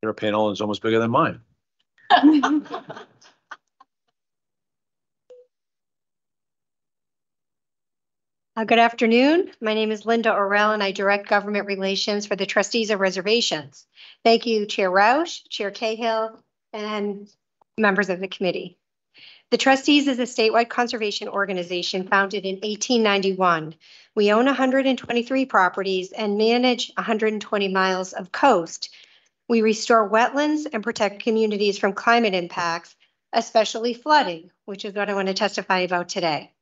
Your panel is almost bigger than mine. Good afternoon. My name is Linda Orell, and I direct government relations for the trustees of reservations. Thank you, Chair Roush, Chair Cahill, and members of the committee. The trustees is a statewide conservation organization founded in 1891. We own 123 properties and manage 120 miles of coast. We restore wetlands and protect communities from climate impacts, especially flooding, which is what I want to testify about today.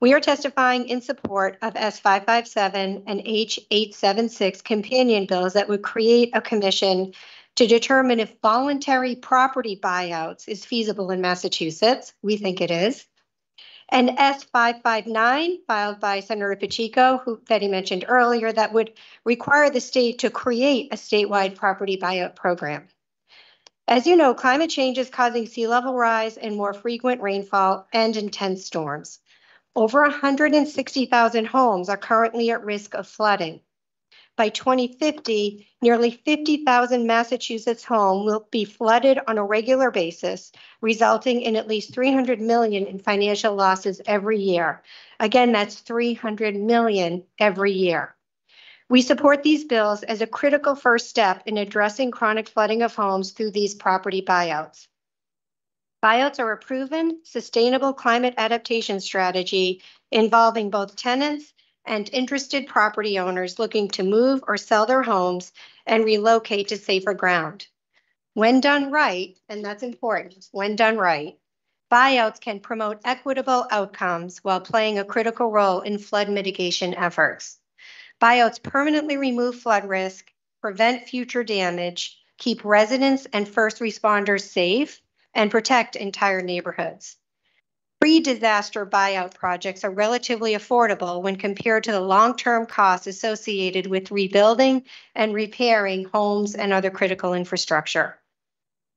We are testifying in support of S557 and H876 companion bills that would create a commission to determine if voluntary property buyouts is feasible in Massachusetts. We think it is. And S559, filed by Senator Pacheco, that he mentioned earlier, that would require the state to create a statewide property buyout program. As you know, climate change is causing sea level rise and more frequent rainfall and intense storms. Over 160,000 homes are currently at risk of flooding. By 2050, nearly 50,000 Massachusetts homes will be flooded on a regular basis, resulting in at least $300 million in financial losses every year. Again, that's $300 million every year. We support these bills as a critical first step in addressing chronic flooding of homes through these property buyouts. Buyouts are a proven, sustainable climate adaptation strategy involving both tenants and interested property owners looking to move or sell their homes and relocate to safer ground. When done right, and that's important, when done right, buyouts can promote equitable outcomes while playing a critical role in flood mitigation efforts. Buyouts permanently remove flood risk, prevent future damage, keep residents and first responders safe, and protect entire neighborhoods. Pre-disaster buyout projects are relatively affordable when compared to the long-term costs associated with rebuilding and repairing homes and other critical infrastructure.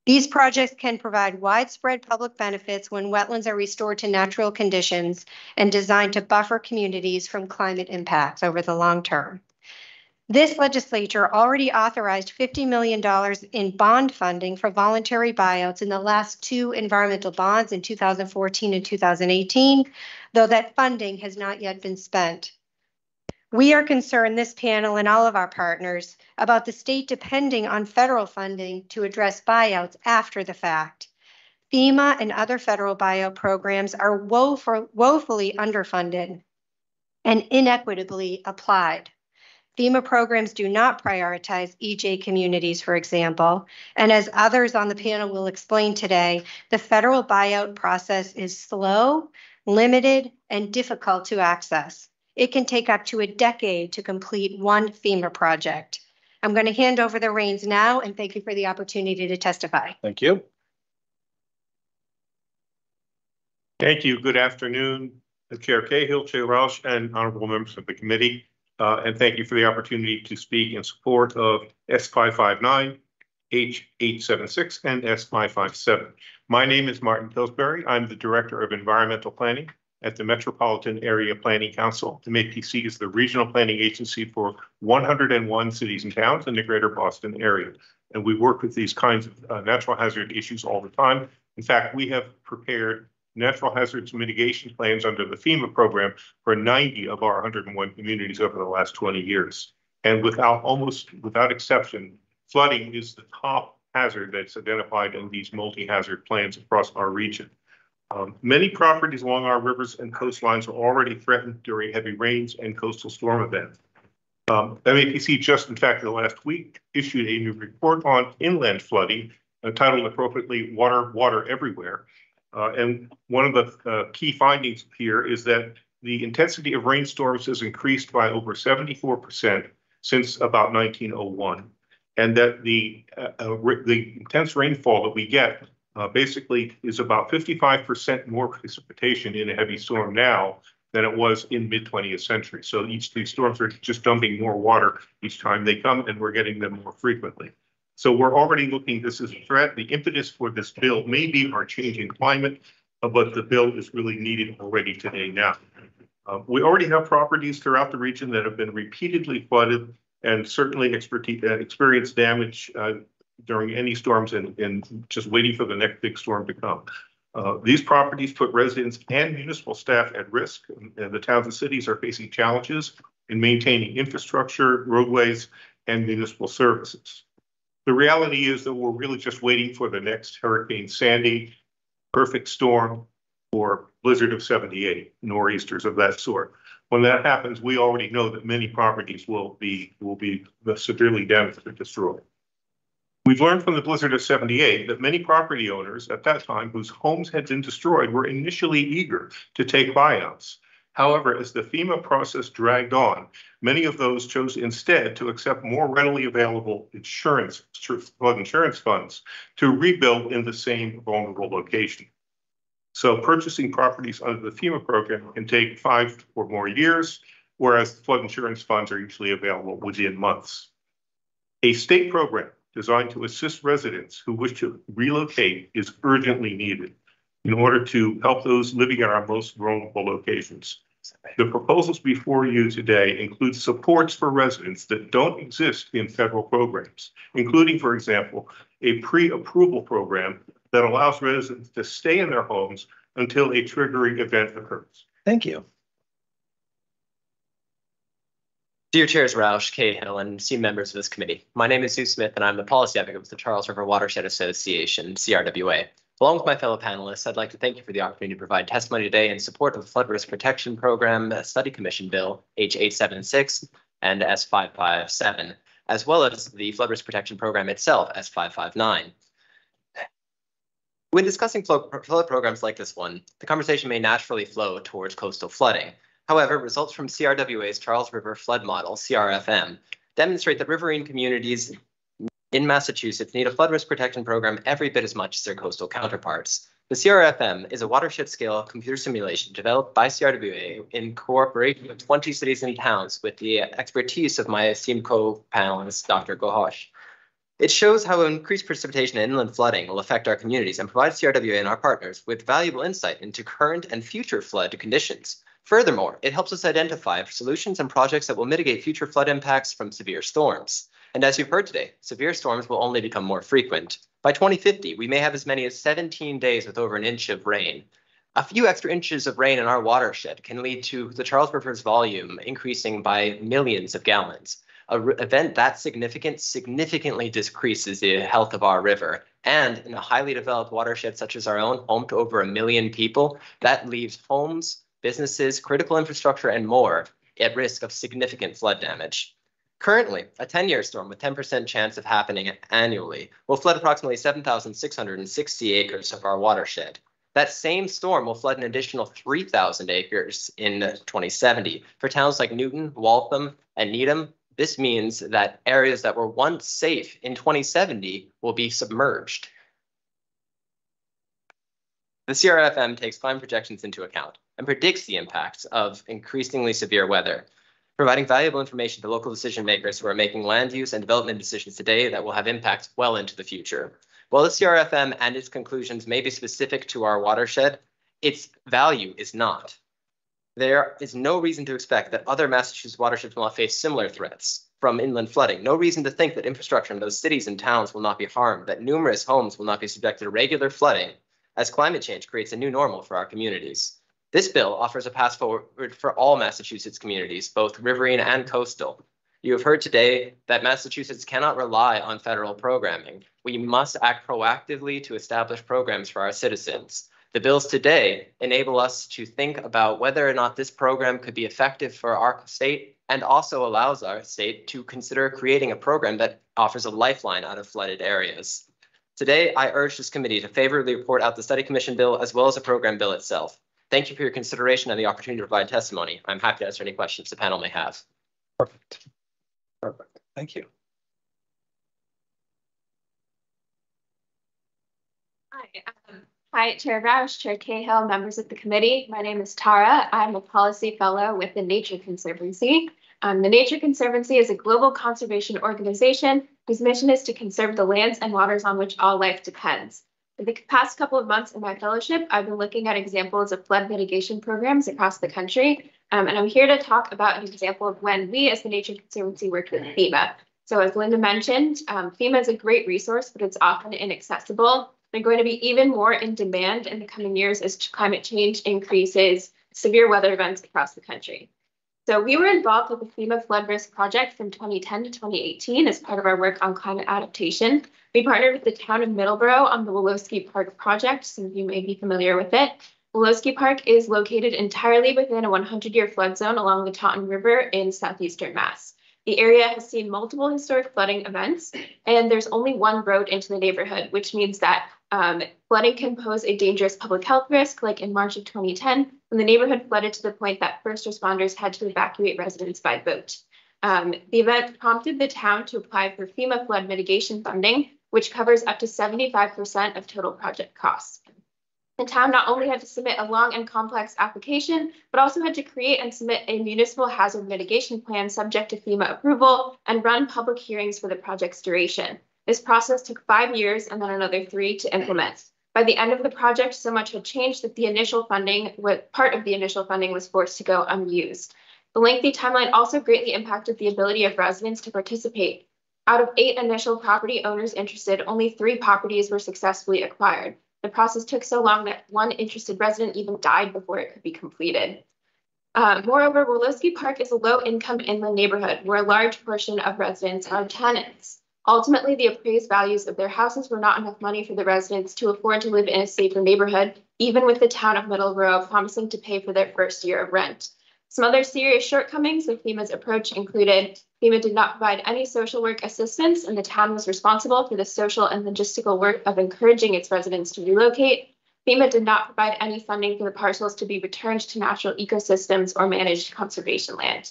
These projects can provide widespread public benefits when wetlands are restored to natural conditions and designed to buffer communities from climate impacts over the long term. This legislature already authorized $50 million in bond funding for voluntary buyouts in the last two environmental bonds in 2014 and 2018, though that funding has not yet been spent. We are concerned, this panel and all of our partners, about the state depending on federal funding to address buyouts after the fact. FEMA and other federal buyout programs are woefully underfunded and inequitably applied. FEMA programs do not prioritize EJ communities, for example, and as others on the panel will explain today, the federal buyout process is slow, limited, and difficult to access. It can take up to a decade to complete one FEMA project. I'm going to hand over the reins now, and thank you for the opportunity to testify. Thank you. Thank you. Good afternoon, Chair Cahill, Chair Roush, and honorable members of the committee. And thank you for the opportunity to speak in support of S559, H876, and S557. My name is Martin Pillsbury. I'm the Director of Environmental Planning at the Metropolitan Area Planning Council. MAPC is the regional planning agency for 101 cities and towns in the greater Boston area. And we work with these kinds of natural hazard issues all the time. In fact, we have prepared natural hazards mitigation plans under the FEMA program for 90 of our 101 communities over the last 20 years. And without exception, flooding is the top hazard that's identified in these multi-hazard plans across our region. Many properties along our rivers and coastlines are already threatened during heavy rains and coastal storm events. MAPC just, in fact, in the last week, issued a new report on inland flooding, titled appropriately, Water Everywhere. And one of the key findings here is that the intensity of rainstorms has increased by over 74% since about 1901. And that the intense rainfall that we get basically is about 55% more precipitation in a heavy storm now than it was in mid-20th century. So these storms are just dumping more water each time they come, and we're getting them more frequently. So we're already looking, this is a threat. The impetus for this bill may be our changing climate, but the bill is really needed already today now. We already have properties throughout the region that have been repeatedly flooded and certainly experienced damage during any storms and just waiting for the next big storm to come. These properties put residents and municipal staff at risk, and the towns and cities are facing challenges in maintaining infrastructure, roadways, and municipal services. The reality is that we're really just waiting for the next Hurricane Sandy, perfect storm, or blizzard of 78, nor'easters of that sort. When that happens, we already know that many properties will be severely damaged or destroyed. We've learned from the blizzard of 78 that many property owners at that time whose homes had been destroyed were initially eager to take buyouts. However, as the FEMA process dragged on, many of those chose instead to accept more readily available flood insurance funds to rebuild in the same vulnerable location. So purchasing properties under the FEMA program can take 5 or more years, whereas the flood insurance funds are usually available within months. A state program designed to assist residents who wish to relocate is urgently needed in order to help those living in our most vulnerable locations. The proposals before you today include supports for residents that don't exist in federal programs, including, for example, a pre-approval program that allows residents to stay in their homes until a triggering event occurs. Thank you. Dear Chairs Roush, Cahill, and esteemed members of this committee, my name is Sue Smith, and I'm the policy advocate with the Charles River Watershed Association, CRWA. Along with my fellow panelists, I'd like to thank you for the opportunity to provide testimony today in support of the Flood Risk Protection Program Study Commission Bill H876 and S557, as well as the Flood Risk Protection Program itself, S559. When discussing flood programs like this one, the conversation may naturally flow towards coastal flooding. However, results from CRWA's Charles River Flood Model, CRFM, demonstrate that riverine communities in Massachusetts need a flood risk protection program every bit as much as their coastal counterparts. The CRFM is a watershed-scale computer simulation developed by CRWA in cooperation with 20 cities and towns with the expertise of my esteemed co-panelist, Dr. Ghosh. It shows how increased precipitation and inland flooding will affect our communities and provides CRWA and our partners with valuable insight into current and future flood conditions. Furthermore, it helps us identify solutions and projects that will mitigate future flood impacts from severe storms. And as you've heard today, severe storms will only become more frequent. By 2050, we may have as many as 17 days with over an inch of rain. A few extra inches of rain in our watershed can lead to the Charles River's volume increasing by millions of gallons. An event that significantly decreases the health of our river. And in a highly developed watershed such as our own, home to over 1 million people, that leaves homes, businesses, critical infrastructure, and more at risk of significant flood damage. Currently, a 10-year storm with 10% chance of happening annually will flood approximately 7,660 acres of our watershed. That same storm will flood an additional 3,000 acres in 2070. For towns like Newton, Waltham, and Needham, this means that areas that were once safe in 2070 will be submerged. The CRFM takes climate projections into account and predicts the impacts of increasingly severe weather, providing valuable information to local decision makers who are making land use and development decisions today that will have impacts well into the future. While the CRFM and its conclusions may be specific to our watershed, its value is not. There is no reason to expect that other Massachusetts watersheds will not face similar threats from inland flooding. No reason to think that infrastructure in those cities and towns will not be harmed, that numerous homes will not be subjected to regular flooding as climate change creates a new normal for our communities. This bill offers a path forward for all Massachusetts communities, both riverine and coastal. You have heard today that Massachusetts cannot rely on federal programming. We must act proactively to establish programs for our citizens. The bills today enable us to think about whether or not this program could be effective for our state and also allows our state to consider creating a program that offers a lifeline out of flooded areas. Today, I urge this committee to favorably report out the study commission bill as well as the program bill itself. Thank you for your consideration and the opportunity to provide testimony. I'm happy to answer any questions the panel may have. Perfect. Perfect. Thank you. Hi, Chair Roush, Chair Cahill, members of the committee. My name is Tara. I'm a policy fellow with the Nature Conservancy. The Nature Conservancy is a global conservation organization whose mission is to conserve the lands and waters on which all life depends. For the past couple of months in my fellowship, I've been looking at examples of flood mitigation programs across the country, and I'm here to talk about an example of when we as the Nature Conservancy worked with FEMA. So as Linda mentioned, FEMA is a great resource, but it's often inaccessible. They're going to be even more in demand in the coming years as climate change increases severe weather events across the country. So we were involved with the FEMA Flood Risk Project from 2010 to 2018 as part of our work on climate adaptation. We partnered with the town of Middleborough on the Wolosky Park project. Some of you may be familiar with it. Wolosky Park is located entirely within a 100-year flood zone along the Taunton River in southeastern Mass. The area has seen multiple historic flooding events, and there's only one road into the neighborhood, which means that flooding can pose a dangerous public health risk, like in March of 2010, when the neighborhood flooded to the point that first responders had to evacuate residents by boat. The event prompted the town to apply for FEMA flood mitigation funding, which covers up to 75% of total project costs. The town not only had to submit a long and complex application, but also had to create and submit a municipal hazard mitigation plan subject to FEMA approval and run public hearings for the project's duration. This process took 5 years and then another 3 to implement. By the end of the project, so much had changed that the initial funding, part of the initial funding was forced to go unused. The lengthy timeline also greatly impacted the ability of residents to participate. Out of 8 initial property owners interested, only 3 properties were successfully acquired. The process took so long that one interested resident even died before it could be completed. Moreover, Wolosky Park is a low-income inland neighborhood where a large portion of residents are tenants. Ultimately, the appraised values of their houses were not enough money for the residents to afford to live in a safer neighborhood, even with the town of Middleborough promising to pay for their first year of rent. Some other serious shortcomings of FEMA's approach included FEMA did not provide any social work assistance, and the town was responsible for the social and logistical work of encouraging its residents to relocate. FEMA did not provide any funding for the parcels to be returned to natural ecosystems or managed conservation land.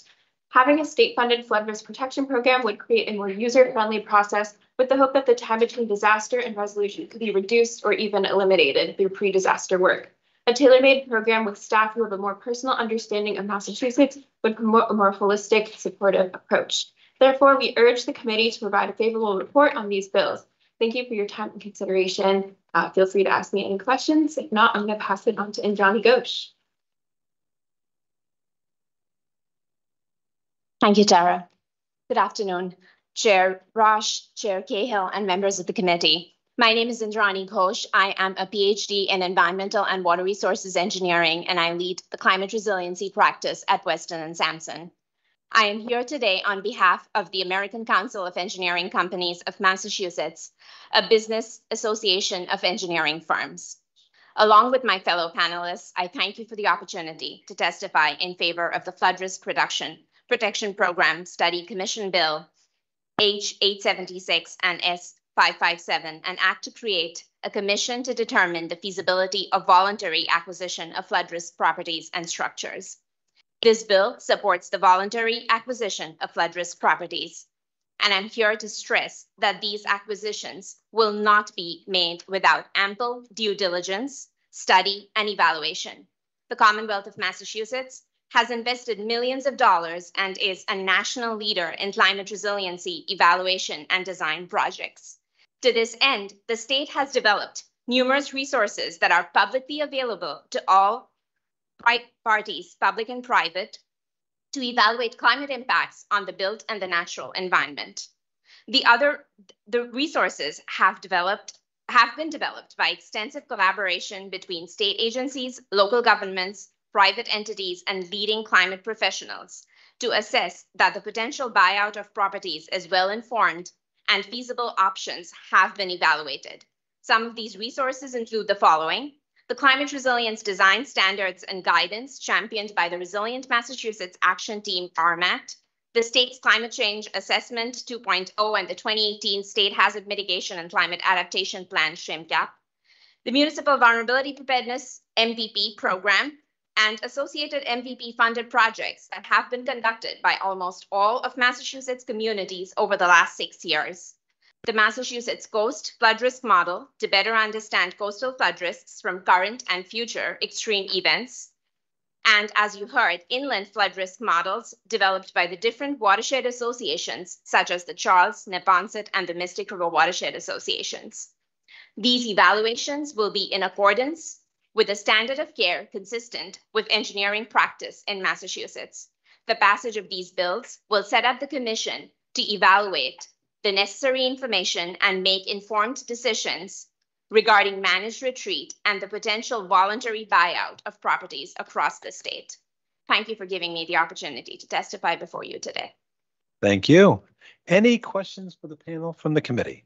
Having a state-funded flood risk protection program would create a more user-friendly process with the hope that the time between disaster and resolution could be reduced or even eliminated through pre-disaster work. A tailor-made program with staff who have a more personal understanding of Massachusetts would promote a more holistic, supportive approach. Therefore, we urge the committee to provide a favorable report on these bills. Thank you for your time and consideration. Feel free to ask me any questions. If not, I'm going to pass it on to Indrani Ghosh. Thank you, Tara. Good afternoon, Chair Roche, Chair Cahill, and members of the committee. My name is Indrani Ghosh. I am a PhD in Environmental and Water Resources Engineering, and I lead the climate resiliency practice at Weston & Sampson. I am here today on behalf of the American Council of Engineering Companies of Massachusetts, a business association of engineering firms. Along with my fellow panelists, I thank you for the opportunity to testify in favor of the Flood Risk Protection Program Study Commission Bill H876 and S557, an act to create a commission to determine the feasibility of voluntary acquisition of flood risk properties and structures. This bill supports the voluntary acquisition of flood risk properties, and I'm here to stress that these acquisitions will not be made without ample due diligence, study, and evaluation. The Commonwealth of Massachusetts has invested millions of dollars and is a national leader in climate resiliency evaluation and design projects. To this end, the state has developed numerous resources that are publicly available to all parties, public and private, to evaluate climate impacts on the built and the natural environment. The resources have been developed by extensive collaboration between state agencies, local governments, private entities, and leading climate professionals to assess that the potential buyout of properties is well-informed and feasible options have been evaluated. Some of these resources include the following: the Climate Resilience Design Standards and Guidance championed by the Resilient Massachusetts Action Team, RMAT, the state's Climate Change Assessment 2.0 and the 2018 State Hazard Mitigation and Climate Adaptation Plan, SHMCAP, the Municipal Vulnerability Preparedness MVP program, and associated MVP-funded projects that have been conducted by almost all of Massachusetts communities over the last 6 years. The Massachusetts Coast Flood Risk Model to better understand coastal flood risks from current and future extreme events. And as you heard, inland flood risk models developed by the different watershed associations, such as the Charles, Neponset, and the Mystic River Watershed Associations. These evaluations will be in accordance with a standard of care consistent with engineering practice in Massachusetts. The passage of these bills will set up the commission to to evaluate the necessary information and make informed decisions regarding managed retreat and the potential voluntary buyout of properties across the state. Thank you for giving me the opportunity to testify before you today. Thank you. Any questions for the panel from the committee?